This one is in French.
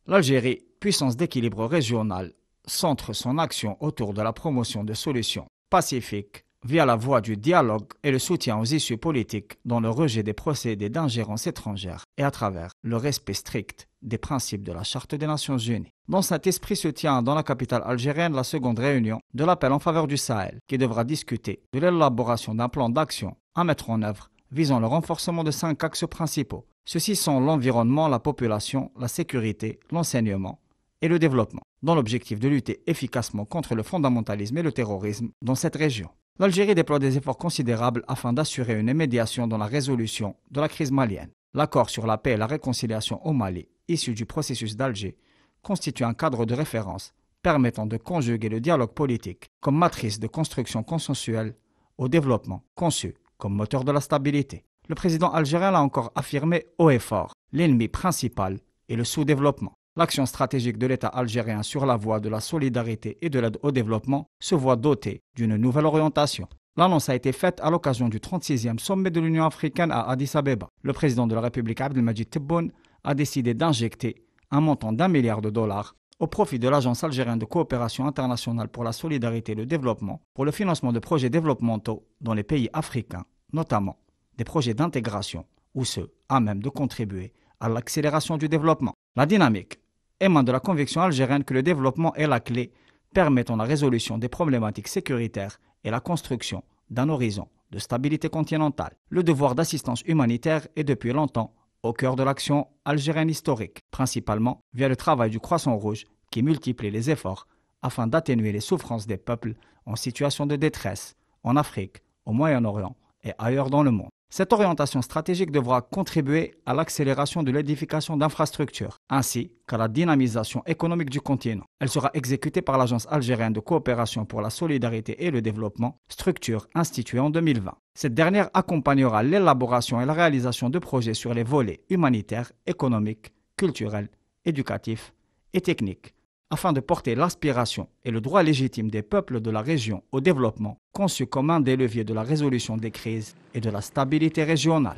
L'Algérie, puissance d'équilibre régional, centre son action autour de la promotion de solutions pacifiques via la voie du dialogue et le soutien aux issues politiques dans le rejet des procédés d'ingérence étrangère et à travers le respect strict des principes de la Charte des Nations Unies. Dans cet esprit se tient dans la capitale algérienne la seconde réunion de l'appel en faveur du Sahel qui devra discuter de l'élaboration d'un plan d'action à mettre en œuvre visant le renforcement de 5 axes principaux. Ceux-ci sont l'environnement, la population, la sécurité, l'enseignement et le développement, dans l'objectif de lutter efficacement contre le fondamentalisme et le terrorisme dans cette région. L'Algérie déploie des efforts considérables afin d'assurer une médiation dans la résolution de la crise malienne. L'accord sur la paix et la réconciliation au Mali, issu du processus d'Alger, constitue un cadre de référence permettant de conjuguer le dialogue politique comme matrice de construction consensuelle au développement conçu comme moteur de la stabilité. Le président algérien l'a encore affirmé haut et fort, l'ennemi principal est le sous-développement. L'action stratégique de l'État algérien sur la voie de la solidarité et de l'aide au développement se voit dotée d'une nouvelle orientation. L'annonce a été faite à l'occasion du 36e sommet de l'Union africaine à Addis Abeba. Le président de la République Abdelmadjid Tebboune a décidé d'injecter un montant d'1 milliard de dollars au profit de l'Agence algérienne de coopération internationale pour la solidarité et le développement pour le financement de projets développementaux dans les pays africains, notamment des projets d'intégration ou ceux à même de contribuer à l'accélération du développement. La dynamique émane de la conviction algérienne que le développement est la clé permettant la résolution des problématiques sécuritaires et la construction d'un horizon de stabilité continentale. Le devoir d'assistance humanitaire est depuis longtemps au cœur de l'action algérienne historique, principalement via le travail du Croissant Rouge qui multiplie les efforts afin d'atténuer les souffrances des peuples en situation de détresse en Afrique, au Moyen-Orient et ailleurs dans le monde. Cette orientation stratégique devra contribuer à l'accélération de l'édification d'infrastructures, ainsi qu'à la dynamisation économique du continent. Elle sera exécutée par l'Agence algérienne de coopération pour la solidarité et le développement, structure instituée en 2020. Cette dernière accompagnera l'élaboration et la réalisation de projets sur les volets humanitaires, économiques, culturels, éducatifs et techniques, afin de porter l'aspiration et le droit légitime des peuples de la région au développement, conçu comme un des leviers de la résolution des crises et de la stabilité régionale.